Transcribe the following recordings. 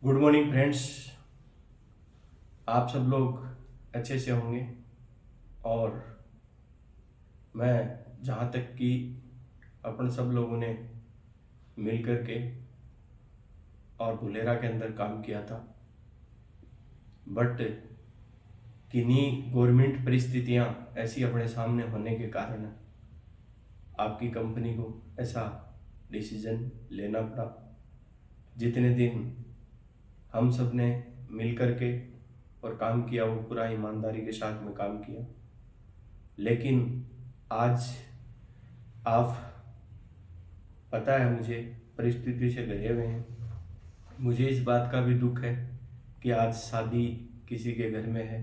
Good morning friends. आप सब लोग अच्छे से होंगे। और मैं जहाँ तक कि अपन सब लोगों ने मिल कर के और धुलेरा के अंदर काम किया था, बट किन्हीं गवर्नमेंट परिस्थितियाँ ऐसी अपने सामने होने के कारण आपकी कंपनी को ऐसा डिसीजन लेना पड़ा। जितने दिन हम सब ने मिल कर के और काम किया वो पूरा ईमानदारी के साथ में काम किया, लेकिन आज आप पता है मुझे परिस्थिति से घिरे हुए हैं। मुझे इस बात का भी दुख है कि आज शादी किसी के घर में है,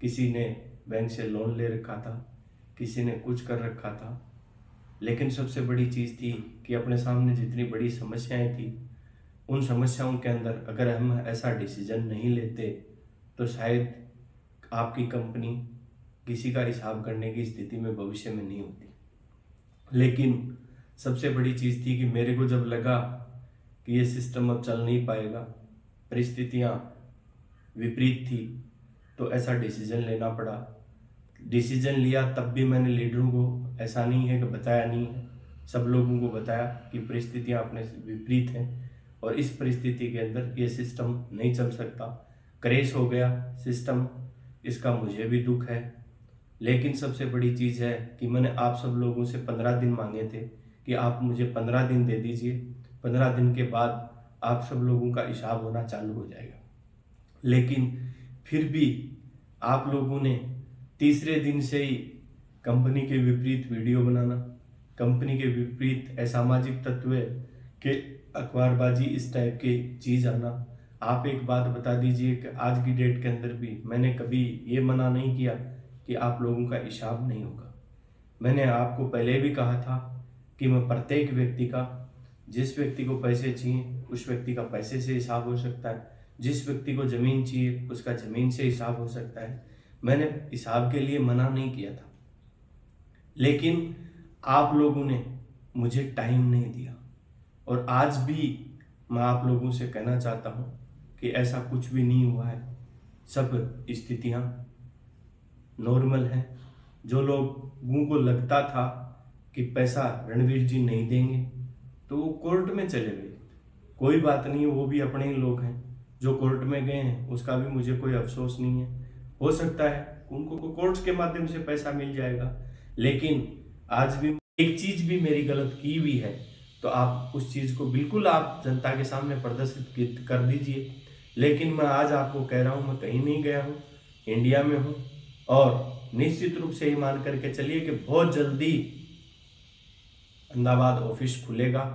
किसी ने बैंक से लोन ले रखा था, किसी ने कुछ कर रखा था, लेकिन सबसे बड़ी चीज़ थी कि अपने सामने जितनी बड़ी समस्याएं थी उन समस्याओं के अंदर अगर हम ऐसा डिसीजन नहीं लेते तो शायद आपकी कंपनी किसी का हिसाब करने की स्थिति में भविष्य में नहीं होती। लेकिन सबसे बड़ी चीज़ थी कि मेरे को जब लगा कि ये सिस्टम अब चल नहीं पाएगा, परिस्थितियाँ विपरीत थी, तो ऐसा डिसीजन लेना पड़ा। डिसीजन लिया तब भी मैंने लीडरों को ऐसा नहीं है कि बताया नहीं है, सब लोगों को बताया कि परिस्थितियाँ अपने विपरीत हैं और इस परिस्थिति के अंदर ये सिस्टम नहीं चल सकता। क्रैश हो गया सिस्टम, इसका मुझे भी दुख है। लेकिन सबसे बड़ी चीज़ है कि मैंने आप सब लोगों से 15 दिन मांगे थे कि आप मुझे 15 दिन दे दीजिए, 15 दिन के बाद आप सब लोगों का हिसाब होना चालू हो जाएगा। लेकिन फिर भी आप लोगों ने तीसरे दिन से ही कंपनी के विपरीत वीडियो बनाना, कंपनी के विपरीत असामाजिक तत्व के अखबारबाजी इस टाइप के चीज़ आना। आप एक बात बता दीजिए कि आज की डेट के अंदर भी मैंने कभी ये मना नहीं किया कि आप लोगों का हिसाब नहीं होगा। मैंने आपको पहले भी कहा था कि मैं प्रत्येक व्यक्ति का, जिस व्यक्ति को पैसे चाहिए उस व्यक्ति का पैसे से हिसाब हो सकता है, जिस व्यक्ति को ज़मीन चाहिए उसका ज़मीन से हिसाब हो सकता है। मैंने हिसाब के लिए मना नहीं किया था, लेकिन आप लोगों ने मुझे टाइम नहीं दिया। और आज भी मैं आप लोगों से कहना चाहता हूँ कि ऐसा कुछ भी नहीं हुआ है, सब स्थितियाँ नॉर्मल हैं। जो लोगों को लगता था कि पैसा रणवीर जी नहीं देंगे तो वो कोर्ट में चले गए। कोई बात नहीं, वो भी अपने ही लोग हैं। जो कोर्ट में गए हैं उसका भी मुझे कोई अफसोस नहीं है। हो सकता है उनको कोर्ट के माध्यम से पैसा मिल जाएगा, लेकिन आज भी एक चीज भी मेरी गलत की हुई है तो आप उस चीज को बिल्कुल आप जनता के सामने प्रदर्शित कर दीजिए। लेकिन मैं आज आपको कह रहा हूँ, मैं कहीं नहीं गया हूँ, इंडिया में हूँ। और निश्चित रूप से ये मान करके चलिए कि बहुत जल्दी अहमदाबाद ऑफिस खुलेगा,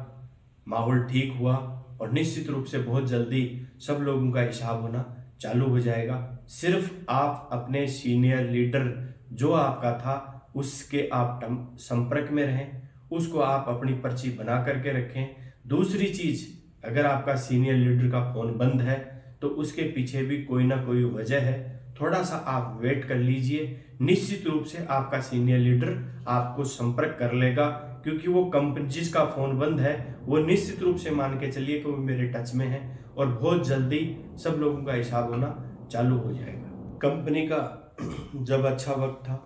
माहौल ठीक हुआ और निश्चित रूप से बहुत जल्दी सब लोगों का हिसाब होना चालू हो जाएगा। सिर्फ आप अपने सीनियर लीडर जो आपका था उसके आप संपर्क में रहें, उसको आप अपनी पर्ची बना करके रखें। दूसरी चीज, अगर आपका सीनियर लीडर का फोन बंद है तो उसके पीछे भी कोई ना कोई वजह है, थोड़ा सा आप वेट कर लीजिए। निश्चित रूप से आपका सीनियर लीडर आपको संपर्क कर लेगा, क्योंकि वो कंपनी जिसका फोन बंद है वो निश्चित रूप से मान के चलिए कि वो मेरे टच में है और बहुत जल्दी सब लोगों का हिसाब होना चालू हो जाएगा। कंपनी का जब अच्छा वक्त था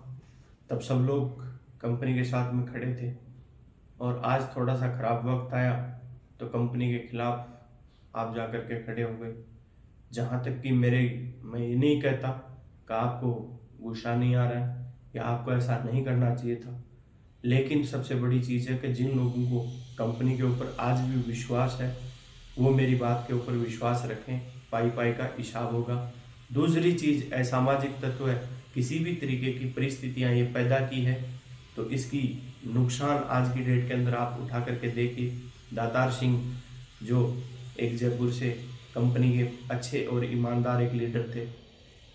तब सब लोग कंपनी के साथ में खड़े थे, और आज थोड़ा सा खराब वक्त आया तो कंपनी के खिलाफ आप जा कर के खड़े हो गए। जहाँ तक कि मैं ये नहीं कहता कि आपको गुस्सा नहीं आ रहा है या आपको ऐसा नहीं करना चाहिए था, लेकिन सबसे बड़ी चीज़ है कि जिन लोगों को कंपनी के ऊपर आज भी विश्वास है वो मेरी बात के ऊपर विश्वास रखें, पाई पाई का हिसाब होगा। दूसरी चीज़, असामाजिक तत्व है, किसी भी तरीके की परिस्थितियाँ ये पैदा की है तो इसकी नुकसान आज की डेट के अंदर आप उठा करके देखिए। दातार सिंह जो एक जयपुर से कंपनी के अच्छे और ईमानदार एक लीडर थे,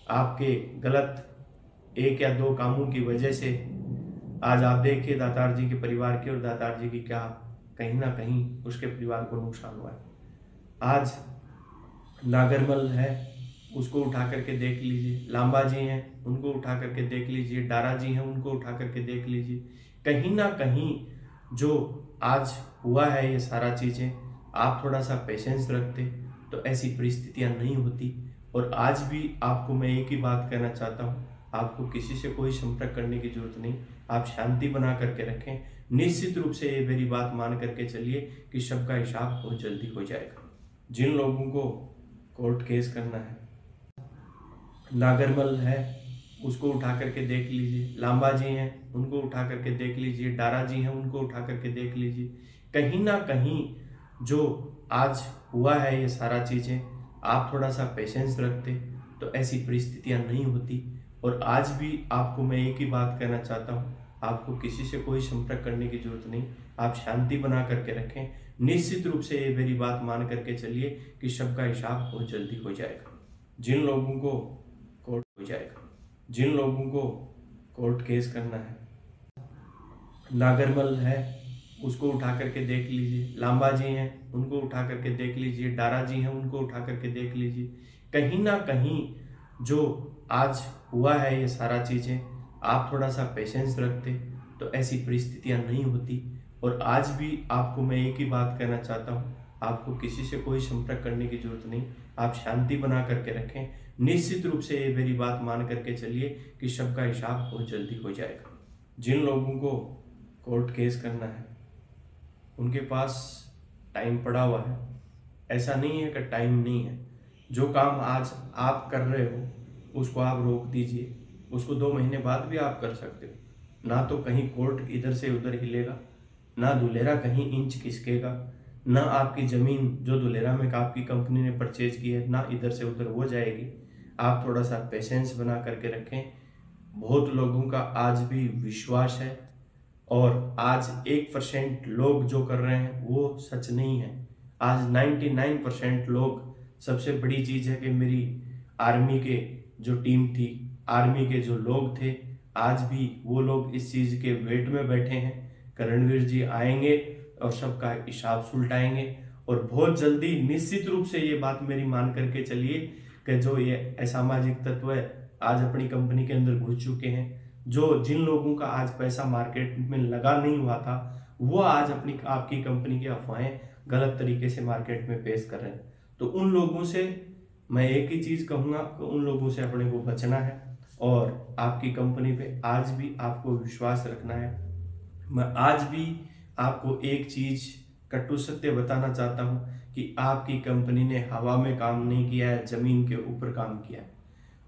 आपके गलत एक या दो कामों की वजह से आज आप देखिए दातार जी के परिवार की और दातार जी की क्या कहीं ना कहीं उसके परिवार को नुकसान हुआ है। आज नागरमल है, उसको उठा करके देख लीजिए, लांबा जी हैं उनको उठा करके देख लीजिए, डारा जी हैं उनको उठा करके देख लीजिए। कहीं ना कहीं जो आज हुआ है ये सारा चीज़ें, आप थोड़ा सा पेशेंस रखते तो ऐसी परिस्थितियां नहीं होती। और आज भी आपको मैं एक ही बात कहना चाहता हूँ, आपको किसी से कोई संपर्क करने की जरूरत नहीं। आप शांति बना करके रखें। निश्चित रूप से ये मेरी बात मान करके चलिए कि सबका हिसाब बहुत जल्दी हो जाएगा। जिन लोगों को कोर्ट केस करना है, नागरमल है उसको उठा करके देख लीजिए, लांबा जी हैं उनको उठा करके देख लीजिए, डारा जी हैं उनको उठा करके देख लीजिए। कहीं ना कहीं जो आज हुआ है ये सारा चीज़ें, आप थोड़ा सा पेशेंस रखते तो ऐसी परिस्थितियां नहीं होती। और आज भी आपको मैं एक ही बात कहना चाहता हूँ, आपको किसी से कोई संपर्क करने की जरूरत नहीं। आप शांति बना करके रखें। निश्चित रूप से ये मेरी बात मान करके चलिए कि सबका हिसाब बहुत जल्दी हो जाएगा। जिन लोगों को कोर्ट हो जाएगा, जिन लोगों को कोर्ट केस करना है, नागरमल है उसको उठा करके देख लीजिए, लांबा जी हैं उनको उठा करके देख लीजिए, डारा जी हैं उनको उठा करके देख लीजिए। कहीं ना कहीं जो आज हुआ है ये सारा चीज़ें, आप थोड़ा सा पेशेंस रखते तो ऐसी परिस्थितियां नहीं होती। और आज भी आपको मैं एक ही बात कहना चाहता हूँ, आपको किसी से कोई संपर्क करने की जरूरत नहीं। आप शांति बना करके रखें। निश्चित रूप से ये मेरी बात मान करके चलिए कि सबका हिसाब बहुत जल्दी हो जाएगा। जिन लोगों को कोर्ट केस करना है उनके पास टाइम पड़ा हुआ है। ऐसा नहीं है कि टाइम नहीं है। जो काम आज आप कर रहे हो उसको आप रोक दीजिए, उसको 2 महीने बाद भी आप कर सकते हो। ना तो कहीं कोर्ट इधर से उधर हिलेगा, ना दुलेरा कहीं इंच खिसकेगा, ना आपकी ज़मीन जो दुलेरा में आपकी कंपनी ने परचेज की है ना इधर से उधर हो जाएगी। आप थोड़ा सा पेशेंस बना करके रखें। बहुत लोगों का आज भी विश्वास है और आज 1% लोग जो कर रहे हैं वो सच नहीं है। आज 99% लोग, सबसे बड़ी चीज़ है कि मेरी आर्मी के जो टीम थी, आर्मी के जो लोग थे, आज भी वो लोग इस चीज़ के वेट में बैठे हैं कि रणवीर जी आएंगे और सबका हिसाब सुलटाएंगे। और बहुत जल्दी निश्चित रूप से ये बात मेरी मान करके चलिए कि जो ये असामाजिक तत्व है आज अपनी कंपनी के अंदर घुस चुके हैं, जो जिन लोगों का आज पैसा मार्केट में लगा नहीं हुआ था वो आज अपनी आपकी कंपनी की अफवाहें गलत तरीके से मार्केट में पेश कर रहे हैं। तो उन लोगों से मैं एक ही चीज़ कहूँगा कि उन लोगों से अपने को बचना है और आपकी कंपनी पे आज भी आपको विश्वास रखना है। मैं आज भी आपको एक चीज़ कटु सत्य बताना चाहता हूँ कि आपकी कंपनी ने हवा में काम नहीं किया है, ज़मीन के ऊपर काम किया है।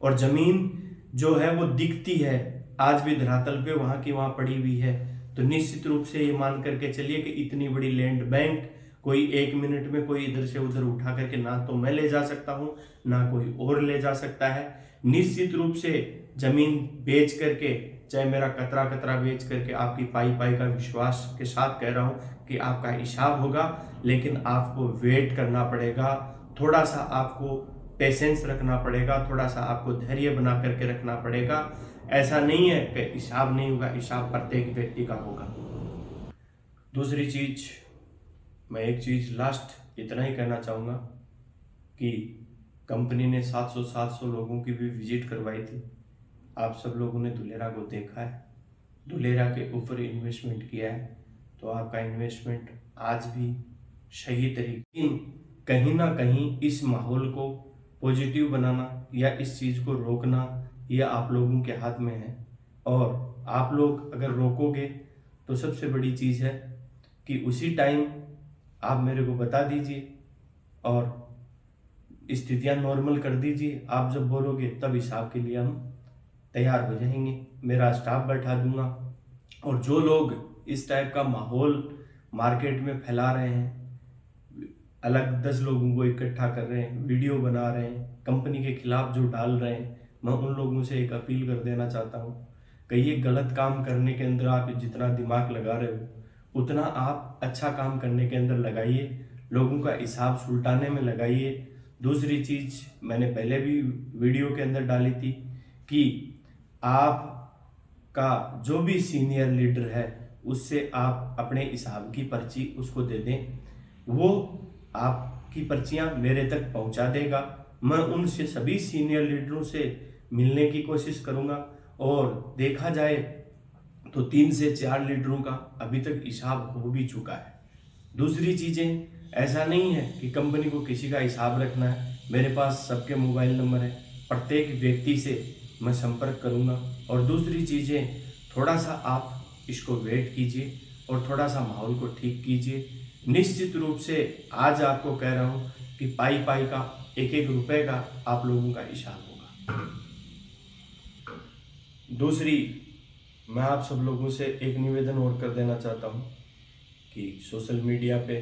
और ज़मीन जो है वो दिखती है, आज भी धरातल पे वहाँ की वहाँ पड़ी हुई है। तो निश्चित रूप से ये मान करके चलिए कि इतनी बड़ी लैंड बैंक कोई 1 मिनट में कोई इधर से उधर उठा करके ना तो मैं ले जा सकता हूँ ना कोई और ले जा सकता है। निश्चित रूप से जमीन बेच करके, चाहे मेरा कतरा कतरा बेच करके, आपकी पाई पाई का विश्वास के साथ कह रहा हूँ कि आपका हिसाब होगा, लेकिन आपको वेट करना पड़ेगा। थोड़ा सा आपको पेशेंस रखना पड़ेगा, थोड़ा सा आपको धैर्य बना करके रखना पड़ेगा। ऐसा नहीं है कि हिसाब नहीं होगा, हिसाब प्रत्येक व्यक्ति का होगा। दूसरी चीज, मैं एक चीज लास्ट इतना ही कहना चाहूँगा कि कंपनी ने 700 लोगों की भी विजिट करवाई थी। आप सब लोगों ने दुलेरा को देखा है, दुलेरा के ऊपर इन्वेस्टमेंट किया है, तो आपका इन्वेस्टमेंट आज भी सही तरीके, कहीं ना कहीं इस माहौल को पॉजिटिव बनाना या इस चीज़ को रोकना ये आप लोगों के हाथ में है। और आप लोग अगर रोकोगे तो सबसे बड़ी चीज़ है कि उसी टाइम आप मेरे को बता दीजिए और स्थितियां नॉर्मल कर दीजिए। आप जब बोलोगे तब हिसाब के लिए हम तैयार हो जाएंगे, मेरा स्टाफ बैठा दूंगा। और जो लोग इस टाइप का माहौल मार्केट में फैला रहे हैं, अलग 10 लोगों को इकट्ठा कर रहे हैं, वीडियो बना रहे हैं, कंपनी के खिलाफ जो डाल रहे हैं, मैं उन लोगों से एक अपील कर देना चाहता हूँ कि ये गलत काम करने के अंदर आप जितना दिमाग लगा रहे हो उतना आप अच्छा काम करने के अंदर लगाइए, लोगों का हिसाब सुलटाने में लगाइए। दूसरी चीज़ मैंने पहले भी वीडियो के अंदर डाली थी कि आप का जो भी सीनियर लीडर है उससे आप अपने हिसाब की पर्ची उसको दे दें, वो आपकी पर्चियां मेरे तक पहुंचा देगा। मैं उनसे सभी सीनियर लीडरों से मिलने की कोशिश करूंगा और देखा जाए तो 3 से 4 लीडरों का अभी तक हिसाब हो भी चुका है। दूसरी चीज़ें, ऐसा नहीं है कि कंपनी को किसी का हिसाब रखना है। मेरे पास सबके मोबाइल नंबर है, प्रत्येक व्यक्ति से मैं संपर्क करूंगा। और दूसरी चीज़ें, थोड़ा सा आप इसको वेट कीजिए और थोड़ा सा माहौल को ठीक कीजिए। निश्चित रूप से आज आपको कह रहा हूँ कि पाई पाई का, एक एक रुपए का आप लोगों का हिसाब होगा। दूसरी, मैं आप सब लोगों से एक निवेदन और कर देना चाहता हूँ कि सोशल मीडिया पे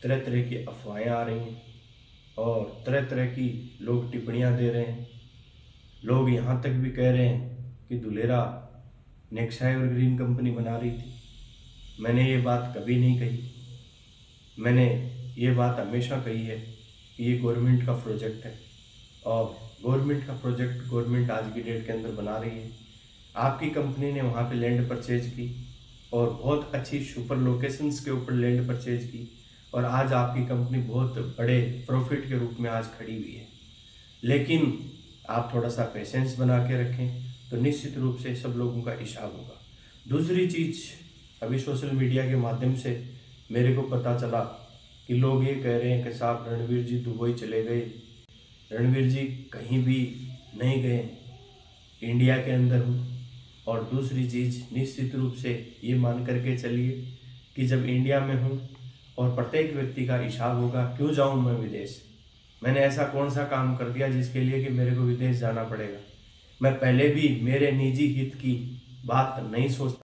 तरह तरह की अफवाहें आ रही हैं और तरह तरह की लोग टिप्पणियां दे रहे हैं। लोग यहाँ तक भी कह रहे हैं कि दुलेरा नेक्सा एवरग्रीन कंपनी बना रही थी। मैंने ये बात कभी नहीं कही। मैंने ये बात हमेशा कही है कि ये गवर्नमेंट का प्रोजेक्ट है और गवर्नमेंट का प्रोजेक्ट गवर्नमेंट आज की डेट के अंदर बना रही है। आपकी कंपनी ने वहाँ पे लैंड परचेज की और बहुत अच्छी सुपर लोकेशंस के ऊपर लैंड परचेज की और आज आपकी कंपनी बहुत बड़े प्रॉफिट के रूप में आज खड़ी हुई है। लेकिन आप थोड़ा सा पेशेंस बना के रखें तो निश्चित रूप से सब लोगों का हिसाब होगा। दूसरी चीज़, अभी सोशल मीडिया के माध्यम से मेरे को पता चला कि लोग ये कह रहे हैं कि साहब रणवीर जी दुबई चले गए। रणवीर जी कहीं भी नहीं गए, इंडिया के अंदर हूँ। और दूसरी चीज़, निश्चित रूप से ये मान करके चलिए कि जब इंडिया में हूँ और प्रत्येक व्यक्ति का हिसाब होगा, क्यों जाऊँ मैं विदेश। मैंने ऐसा कौन सा काम कर दिया जिसके लिए कि मेरे को विदेश जाना पड़ेगा। मैं पहले भी मेरे निजी हित की बात नहीं सोचता।